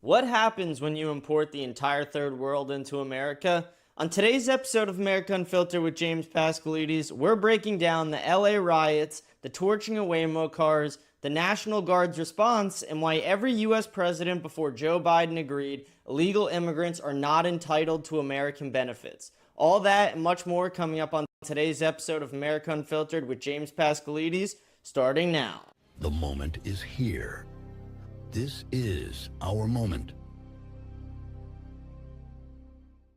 What happens when you import the entire third world into America? On today's episode of America Unfiltered with James Pascalides, we're breaking down the LA riots, the torching of Waymo cars, the National Guard's response, and why every US president before Joe Biden agreed illegal immigrants are not entitled to American benefits. All that and much more coming up on today's episode of America Unfiltered with James Pascalides, starting now. The moment is here. This is our moment.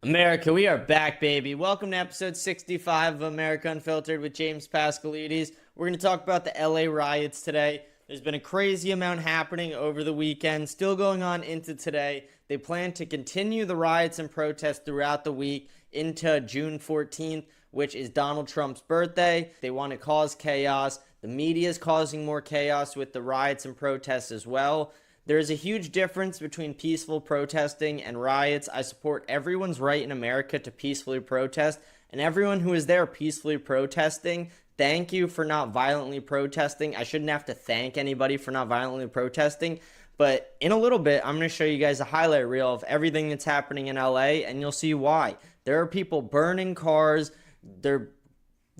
America, we are back, baby. Welcome to episode 65 of America Unfiltered with James Pascalides. We're going to talk about the LA riots today. There's been a crazy amount happening over the weekend, still going on into today. They plan to continue the riots and protests throughout the week into June 14th, which is Donald Trump's birthday. They want to cause chaos. The media is causing more chaos with the riots and protests as well. There is a huge difference between peaceful protesting and riots. I support everyone's right in America to peacefully protest, and everyone who is there peacefully protesting, thank you for not violently protesting. I shouldn't have to thank anybody for not violently protesting, but in a little bit, I'm going to show you guys a highlight reel of everything that's happening in LA, and you'll see why. There are people burning cars. They're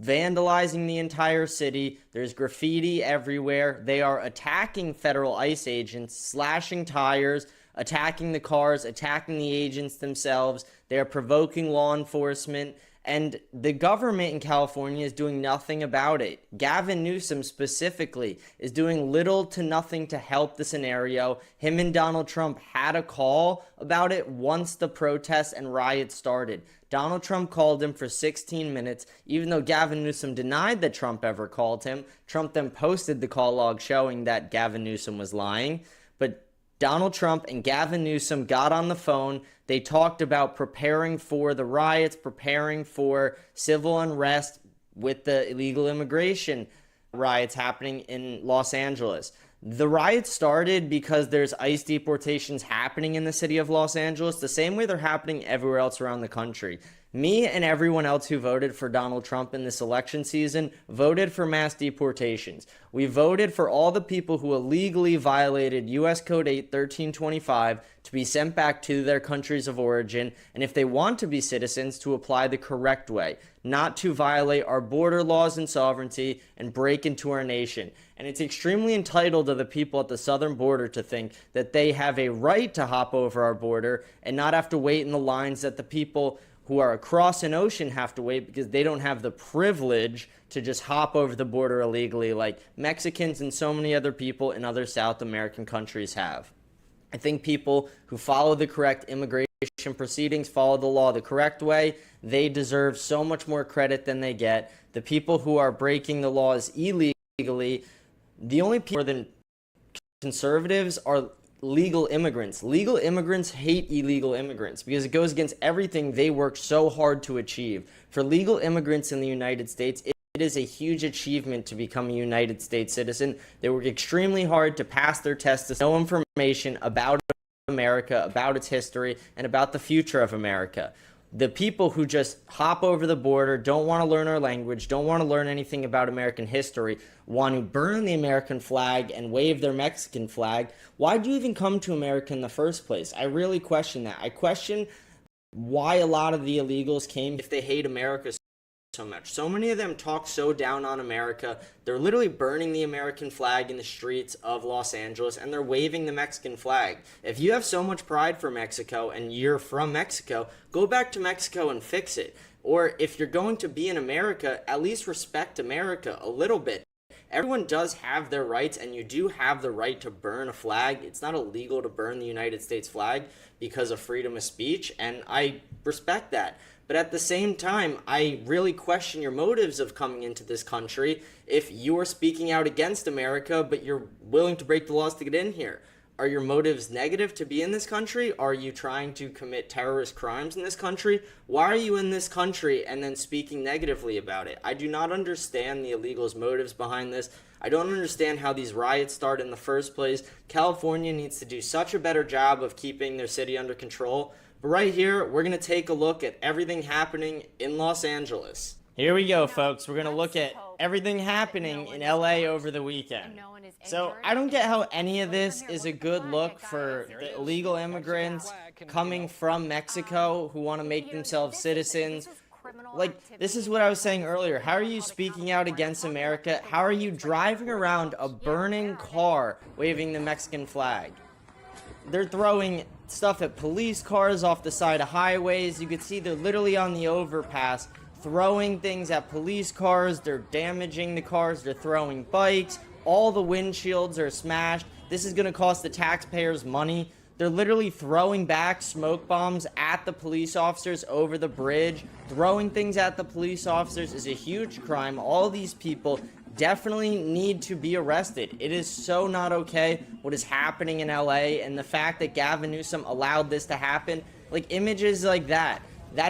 vandalizing the entire city. There's graffiti everywhere. They are attacking federal ICE agents, slashing tires, attacking the cars, attacking the agents themselves. They are provoking law enforcement, and the government in California is doing nothing about it. Gavin Newsom specifically is doing little to nothing to help the scenario. Him and Donald Trump had a call about it once the protests and riots started. Donald Trump called him for 16 minutes, even though Gavin Newsom denied that Trump ever called him. Trump then posted the call log showing that Gavin Newsom was lying. But Donald Trump and Gavin Newsom got on the phone. They talked about preparing for the riots, preparing for civil unrest with the illegal immigration riots happening in Los Angeles. The riots started because there's ICE deportations happening in the city of Los Angeles, the same way they're happening everywhere else around the country. Me and everyone else who voted for Donald Trump in this election season voted for mass deportations. We voted for all the people who illegally violated U.S. Code 8 1325 to be sent back to their countries of origin, and if they want to be citizens, to apply the correct way, not to violate our border laws and sovereignty and break into our nation. And it's extremely entitled to the people at the southern border to think that they have a right to hop over our border and not have to wait in the lines that the people who are across an ocean have to wait because they don't have the privilege to just hop over the border illegally like Mexicans and so many other people in other South American countries have. I think people who follow the correct immigration proceedings, follow the law the correct way, they deserve so much more credit than they get. The people who are breaking the laws illegally, the only people more than conservatives are legal immigrants. Legal immigrants hate illegal immigrants because it goes against everything they work so hard to achieve. For legal immigrants in the United States, it is a huge achievement to become a United States citizen. They work extremely hard to pass their tests, to know information about America, about its history, and about the future of America. The people who just hop over the border, don't want to learn our language, don't want to learn anything about American history, want to burn the American flag and wave their Mexican flag. Why do you even come to America in the first place? I really question that. I question why a lot of the illegals came if they hate America so much. So many of them talk so down on America. They're literally burning the American flag in the streets of Los Angeles, and they're waving the Mexican flag. If you have so much pride for Mexico and you're from Mexico, go back to Mexico and fix it. Or if you're going to be in America, at least respect America a little bit. Everyone does have their rights, and you do have the right to burn a flag. It's not illegal to burn the United States flag because of freedom of speech, and I respect that. But at the same time, I really question your motives of coming into this country if you are speaking out against America, but you're willing to break the laws to get in here. Are your motives negative to be in this country? Are you trying to commit terrorist crimes in this country? Why are you in this country and then speaking negatively about it? I do not understand the illegals' motives behind this. I don't understand how these riots start in the first place. California needs to do such a better job of keeping their city under control. But right here, we're going to take a look at everything happening in Los Angeles. Here we go, folks. We're going to look at everything happening in LA over the weekend. No one is So I don't get how any of this is a good look for the illegal immigrants coming from Mexico who want to make themselves citizens. Like, this is what I was saying earlier. How are you speaking out against America? How are you driving around a burning car waving the Mexican flag? They're throwing stuff at police cars off the side of highways. You can see they're literally on the overpass throwing things at police cars. They're damaging the cars. They're throwing bikes. All the windshields are smashed. This is going to cost the taxpayers money. They're literally throwing back smoke bombs at the police officers over the bridge. Throwing things at the police officers is a huge crime. All these people definitely need to be arrested. It is so not okay what is happening in LA, and the fact that Gavin Newsom allowed this to happen, like images like that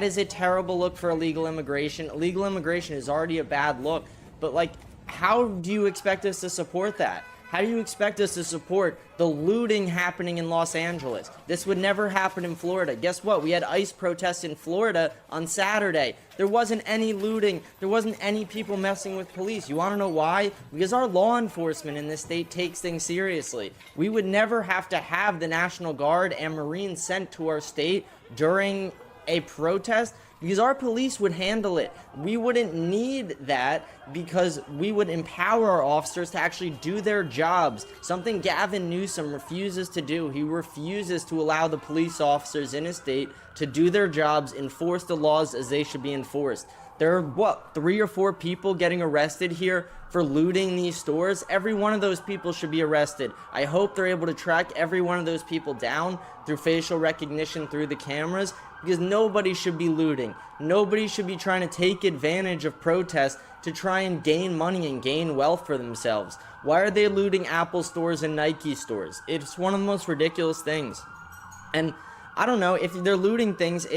is a terrible look for illegal immigration. Illegal immigration is already a bad look, but like, how do you expect us to support that? How do you expect us to support the looting happening in Los Angeles? This would never happen in Florida. Guess what? We had ICE protests in Florida on Saturday. There wasn't any looting. There wasn't any people messing with police. You want to know why? Because our law enforcement in this state takes things seriously. We would never have to have the National Guard and Marines sent to our state during a protest, because our police would handle it. We wouldn't need that because we would empower our officers to actually do their jobs, something Gavin Newsom refuses to do. He refuses to allow the police officers in his state to do their jobs, enforce the laws as they should be enforced. There are, 3 or 4 people getting arrested here for looting these stores? Every one of those people should be arrested. I hope they're able to track every one of those people down through facial recognition through the cameras, because nobody should be looting. Nobody should be trying to take advantage of protests to try and gain money and gain wealth for themselves. Why are they looting Apple stores and Nike stores? It's one of the most ridiculous things. And I don't know, if they're looting things,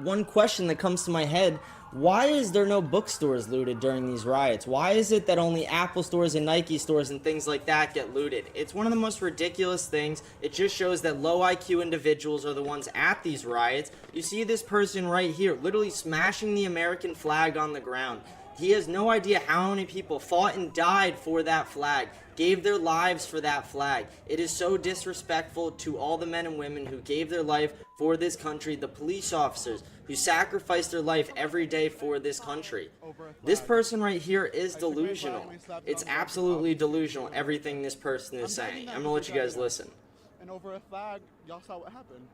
one question that comes to my head: why is there no bookstores looted during these riots? Why is it that only Apple stores and Nike stores and things like that get looted? It's one of the most ridiculous things. It just shows that low IQ individuals are the ones at these riots. You see this person right here literally smashing the American flag on the ground. He has no idea how many people fought and died for that flag, gave their lives for that flag. It is so disrespectful to all the men and women who gave their life for this country, the police officers who sacrifice their life every day for this country. This person right here is delusional. It's absolutely delusional, everything this person is saying. I'm gonna let you guys listen. And over a flag, y'all saw what happened.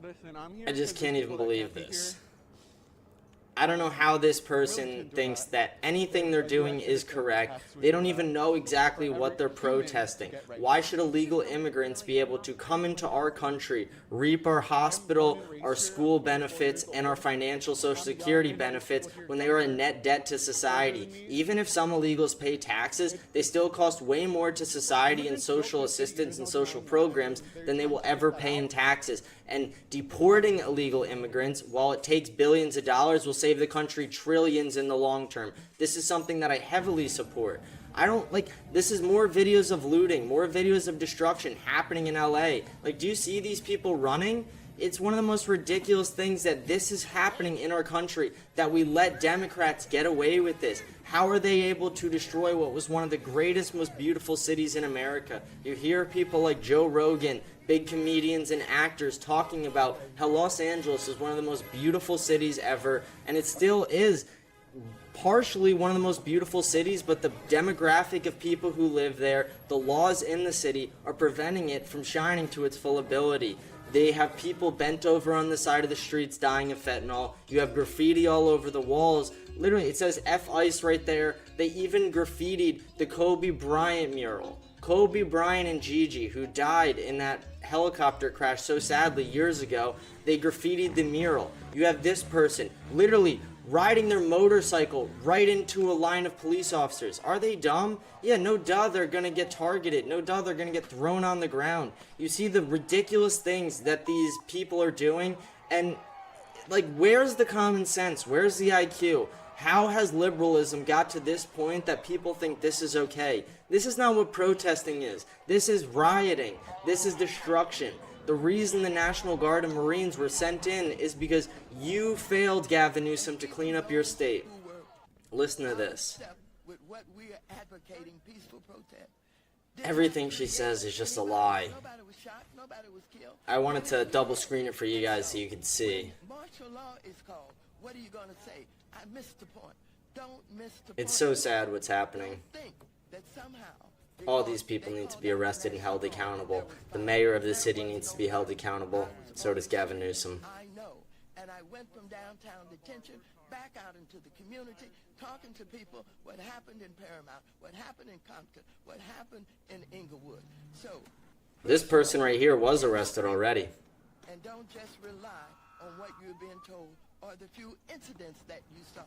Listen, I'm here. I just can't even believe this. I don't know how this person thinks that anything they're doing is correct. They don't even know exactly what they're protesting. Why should illegal immigrants be able to come into our country, reap our hospital, our school benefits, and our financial social security benefits when they are in net debt to society? Even if some illegals pay taxes, they still cost way more to society in social assistance and social programs than they will ever pay in taxes. And deporting illegal immigrants, while it takes billions of dollars, will save the country trillions in the long term. This is something that I heavily support. This is more videos of looting, more videos of destruction happening in LA. Like, do you see these people running? It's one of the most ridiculous things that this is happening in our country, that we let Democrats get away with this. How are they able to destroy what was one of the greatest, most beautiful cities in America? You hear people like Joe Rogan, big comedians and actors, talking about how Los Angeles is one of the most beautiful cities ever, and it still is partially one of the most beautiful cities, but the demographic of people who live there, the laws in the city, are preventing it from shining to its full ability. They have people bent over on the side of the streets dying of fentanyl. You have graffiti all over the walls. Literally, it says F ICE right there. They even graffitied the Kobe Bryant mural. Kobe Bryant and Gigi, who died in that helicopter crash so sadly years ago, they graffitied the mural. You have this person literally riding their motorcycle right into a line of police officers. Are they dumb? Yeah, no duh, they're gonna get targeted. No duh, they're gonna get thrown on the ground. You see the ridiculous things that these people are doing, and where's the common sense? Where's the IQ? How has liberalism got to this point that people think this is okay? This is not what protesting is. This is rioting. This is destruction. The reason the National Guard and Marines were sent in is because you failed, Gavin Newsom, to clean up your state. Listen to this. what we are advocating, peaceful protest. Everything she says is just a lie. Nobody was shot, nobody was killed. I wanted to double screen it for you guys so you could see. Martial law is called. What are you going to say? I missed the point. Don't miss the point. It's so sad what's happening. Don't think that somehow All these people need to be arrested and held accountable. The mayor of the city needs to be held accountable. So does Gavin Newsom. I know. And I went from downtown detention back out into the community, talking to people, what happened in Paramount, what happened in Compton, what happened in Inglewood. So, This person right here was arrested already. and don't just rely on what you're being told or the few incidents that you saw.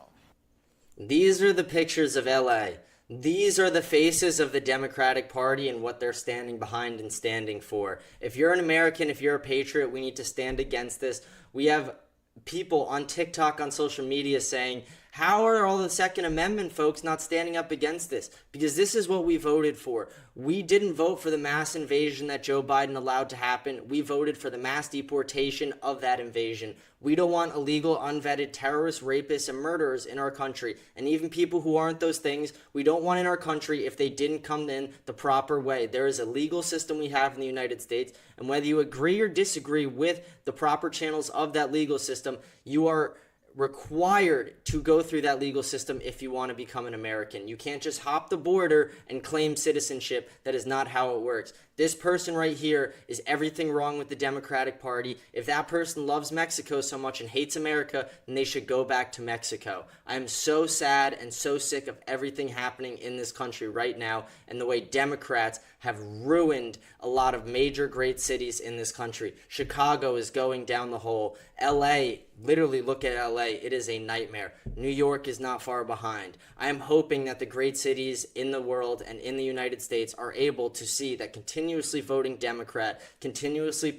These are the pictures of LA. These are the faces of the Democratic Party and what they're standing behind and standing for. If you're an American, if you're a patriot, we need to stand against this. We have people on TikTok, on social media saying, how are all the Second Amendment folks not standing up against this? Because this is what we voted for. We didn't vote for the mass invasion that Joe Biden allowed to happen. We voted for the mass deportation of that invasion. We don't want illegal, unvetted terrorists, rapists, and murderers in our country. And even people who aren't those things, we don't want in our country if they didn't come in the proper way. There is a legal system we have in the United States, and whether you agree or disagree with the proper channels of that legal system, you are required to go through that legal system if you want to become an American. You can't just hop the border and claim citizenship. That is not how it works. This person right here is everything wrong with the Democratic Party. If that person loves Mexico so much and hates America, then they should go back to Mexico. I am so sad and so sick of everything happening in this country right now and the way Democrats have ruined a lot of major great cities in this country. Chicago is going down the hole. LA, literally look at LA. It is a nightmare. New York is not far behind. I am hoping that the great cities in the world and in the United States are able to see that continuously voting Democrat, continuously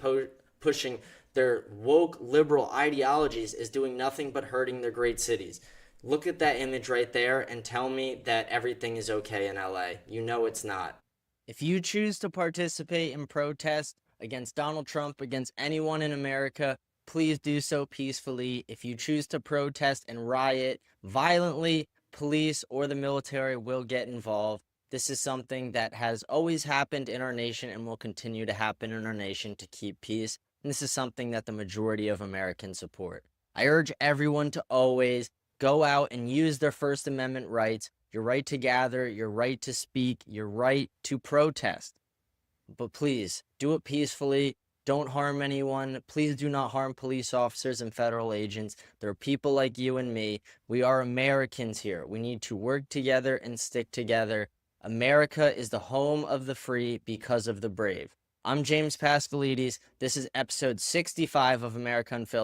pushing their woke liberal ideologies is doing nothing but hurting their great cities. Look at that image right there and tell me that everything is okay in LA. You know it's not. If you choose to participate in protest against Donald Trump, against anyone in America, please do so peacefully. If you choose to protest and riot violently, police or the military will get involved. This is something that has always happened in our nation and will continue to happen in our nation to keep peace. And this is something that the majority of Americans support. I urge everyone to always go out and use their First Amendment rights, your right to gather, your right to speak, your right to protest. But please, do it peacefully. Don't harm anyone. Please do not harm police officers and federal agents. There are people like you and me. We are Americans here. We need to work together and stick together. America is the home of the free because of the brave. I'm James Pascalides. This is episode 65 of America Unfiltered.